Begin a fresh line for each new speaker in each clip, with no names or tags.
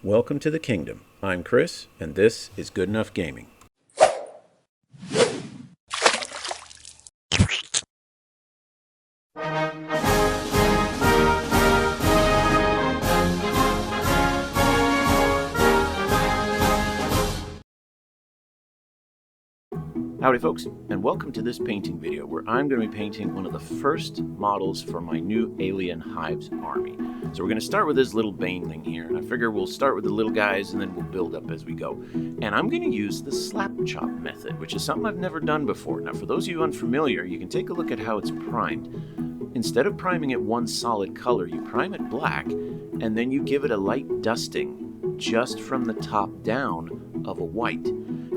Welcome to the kingdom. I'm Chris, and this is Good Enough Gaming. Howdy folks, and welcome to this painting video where I'm going to be painting one of the first models for my new Alien Hives army. So we're going to start with this little Baneling here, and I figure we'll start with the little guys and then we'll build up as we go. And I'm going to use the slapchop method, which is something I've never done before. Now for those of you unfamiliar, you can take a look at how it's primed. Instead of priming it one solid color, you prime it black, and then you give it a light dusting just from the top down of a white.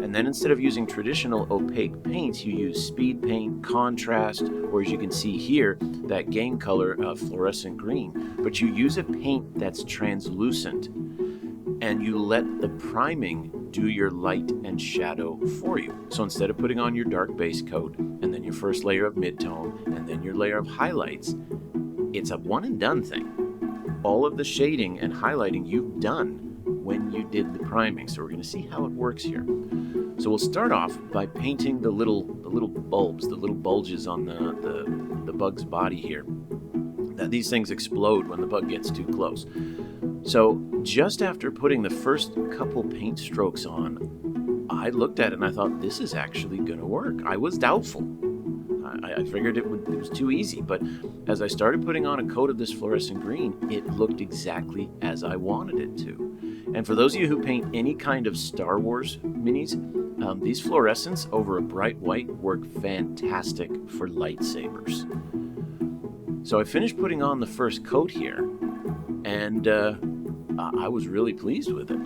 And then instead of using traditional opaque paints, you use speed paint, contrast, or as you can see here, that game color of fluorescent green. But you use a paint that's translucent, and you let the priming do your light and shadow for you. So instead of putting on your dark base coat, and then your first layer of midtone, and then your layer of highlights, it's a one and done thing. All of the shading and highlighting you've done when you did the priming. So we're going to see how it works here. So we'll start off by painting the little bulbs, the little bulges on the bug's body here. These things explode when the bug gets too close. So just after putting the first couple paint strokes on, I looked at it and I thought, this is actually going to work. I was doubtful. I figured it was too easy, but as I started putting on a coat of this fluorescent green, it looked exactly as I wanted it to. And for those of you who paint any kind of Star Wars minis, these fluorescents over a bright white work fantastic for lightsabers. So I finished putting on the first coat here, and I was really pleased with it.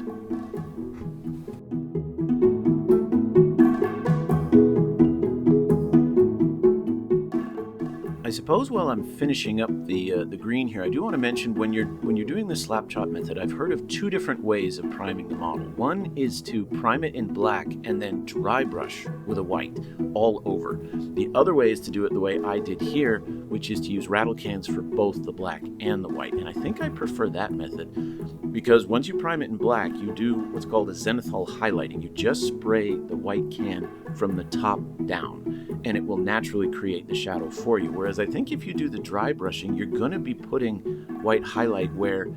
I suppose while I'm finishing up the green here, I do want to mention when you're doing the slapchop method, I've heard of two different ways of priming the model. One is to prime it in black and then dry brush with a white all over. The other way is to do it the way I did here, which is to use rattle cans for both the black and the white. And I think I prefer that method because once you prime it in black, you do what's called a zenithal highlighting. You just spray the white can from the top down, and it will naturally create the shadow for you. Whereas I think if you do the dry brushing, you're going to be putting white highlight where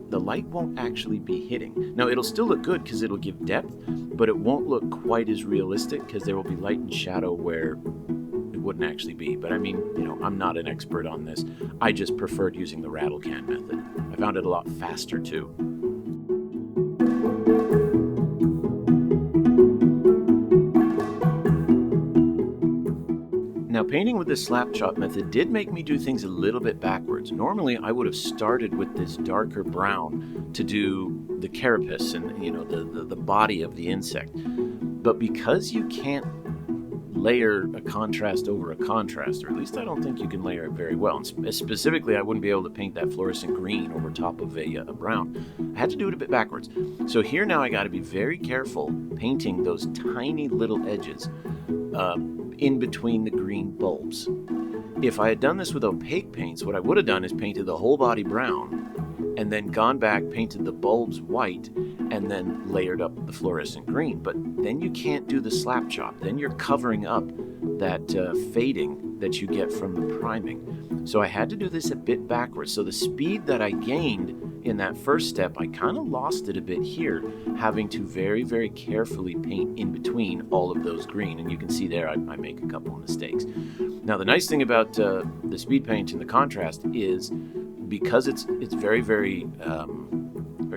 the light won't actually be hitting. Now, it'll still look good because it'll give depth, but it won't look quite as realistic because there will be light and shadow where it wouldn't actually be. But I mean, I'm not an expert on this. I just preferred using the rattle can method. I found it a lot faster too. Now, painting with the slapchop method did make me do things a little bit backwards. Normally, I would have started with this darker brown to do the carapace and the body of the insect. But because you can't layer a contrast over a contrast, or at least I don't think you can layer it very well. And specifically, I wouldn't be able to paint that fluorescent green over top of a brown. I had to do it a bit backwards. So here now I got to be very careful painting those tiny little edges in between the green bulbs. If I had done this with opaque paints, what I would have done is painted the whole body brown and then gone back, painted the bulbs white, and then layered up the fluorescent green. But then you can't do the slapchop. Then you're covering up that fading that you get from the priming. So I had to do this a bit backwards. So the speed that I gained in that first step, I kind of lost it a bit here, having to very, very carefully paint in between all of those green. And you can see there I make a couple of mistakes. Now, the nice thing about the speed paint and the contrast is because it's very, very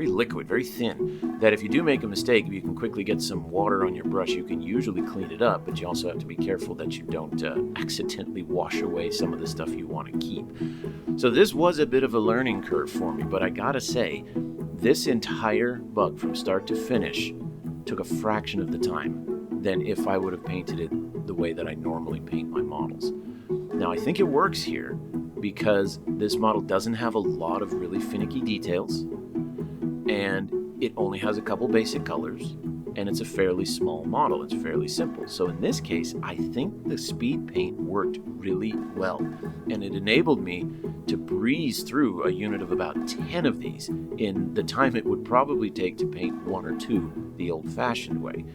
liquid, very thin, that if you do make a mistake, if you can quickly get some water on your brush, you can usually clean it up, but you also have to be careful that you don't accidentally wash away some of the stuff you want to keep. So this was a bit of a learning curve for me, but I gotta say, this entire bug from start to finish took a fraction of the time than if I would have painted it the way that I normally paint my models. Now, I think it works here because this model doesn't have a lot of really finicky details, and it only has a couple basic colors, and it's a fairly small model. It's fairly simple. So in this case, I think the speed paint worked really well, and it enabled me to breeze through a unit of about 10 of these in the time it would probably take to paint 1 or 2 the old-fashioned way.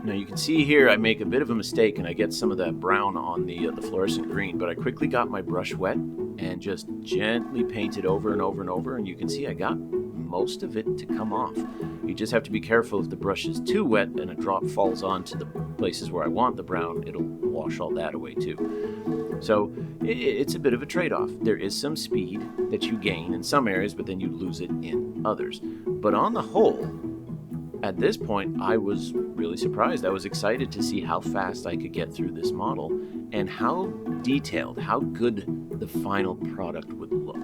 Now you can see here I make a bit of a mistake and I get some of that brown on the fluorescent green, but I quickly got my brush wet and just gently painted over and over and over, and you can see I got most of it to come off. You just have to be careful if the brush is too wet and a drop falls onto the places where I want the brown, it'll wash all that away too. So it's a bit of a trade-off. There is some speed that you gain in some areas, but then you lose it in others. But on the whole, at this point, I was really surprised. I was excited to see how fast I could get through this model and how detailed, how good the final product would look.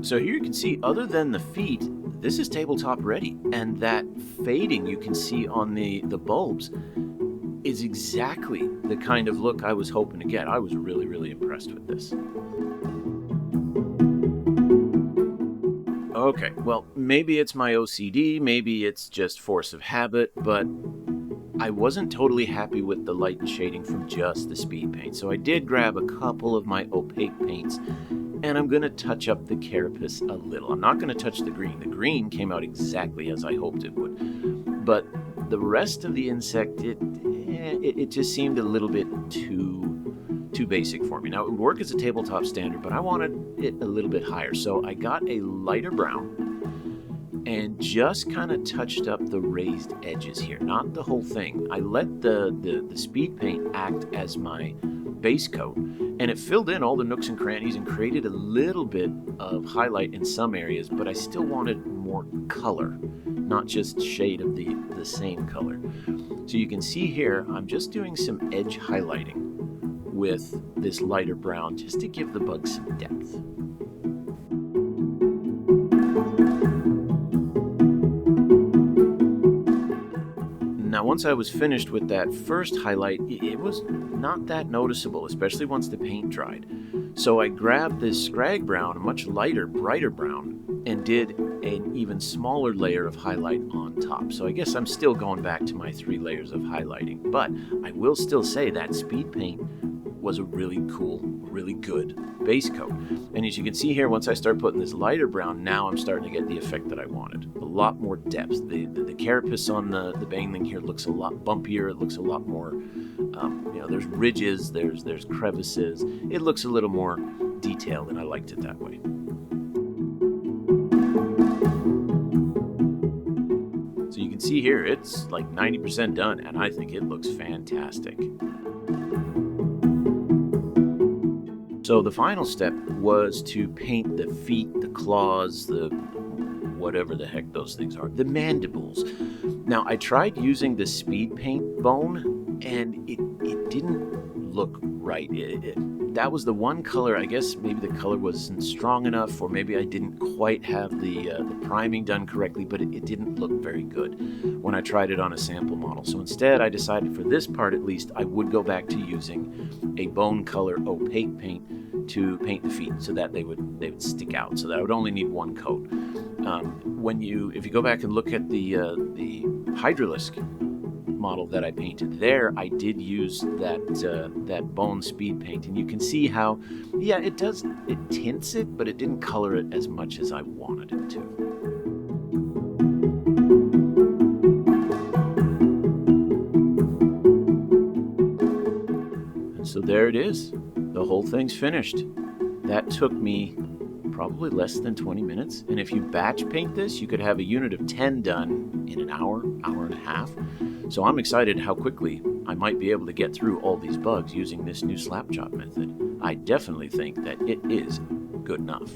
So here you can see, other than the feet, this is tabletop ready. And that fading you can see on the bulbs is exactly the kind of look I was hoping to get. I was really, really impressed with this. Okay, well, maybe it's my OCD, maybe it's just force of habit, but I wasn't totally happy with the light and shading from just the speed paint. So I did grab a couple of my opaque paints, and I'm going to touch up the carapace a little. I'm not going to touch the green. The green came out exactly as I hoped it would. But the rest of the insect, it just seemed a little bit too basic for me. Now, it would work as a tabletop standard, but I wanted it a little bit higher. So I got a lighter brown and just kind of touched up the raised edges here. Not the whole thing. I let the speed paint act as my base coat, and it filled in all the nooks and crannies and created a little bit of highlight in some areas, but I still wanted more color, not just shade of the same color. So you can see here, I'm just doing some edge highlighting with this lighter brown just to give the bug some depth. Now, once I was finished with that first highlight, it was not that noticeable, especially once the paint dried. So I grabbed this scrag brown, a much lighter, brighter brown, and did an even smaller layer of highlight on top. So I guess I'm still going back to my 3 layers of highlighting, but I will still say that speed paint was a really cool, really good base coat. And as you can see here, once I start putting this lighter brown, now I'm starting to get the effect that I wanted. A lot more depth. The carapace on the Baneling here looks a lot bumpier. It looks a lot more, there's ridges, there's crevices. It looks a little more detailed, and I liked it that way. So you can see here, it's like 90% done, and I think it looks fantastic. So the final step was to paint the feet, the claws, the whatever the heck those things are, the mandibles. Now, I tried using the speed paint bone, and it didn't look right. That was the one color, I guess maybe the color wasn't strong enough, or maybe I didn't quite have the priming done correctly, but it didn't look very good when I tried it on a sample model. So instead, I decided for this part at least, I would go back to using a bone color opaque paint to paint the feet so that they would stick out, so that I would only need one coat. If you go back and look at the Hydralisk model that I painted there, I did use that bone speed paint, and you can see how, yeah, it tints it, but it didn't color it as much as I wanted it to. And so there it is. The whole thing's finished. That took me probably less than 20 minutes. And if you batch paint this, you could have a unit of 10 done in an hour and a half. So I'm excited how quickly I might be able to get through all these bugs using this new slapchop method. I definitely think that it is good enough.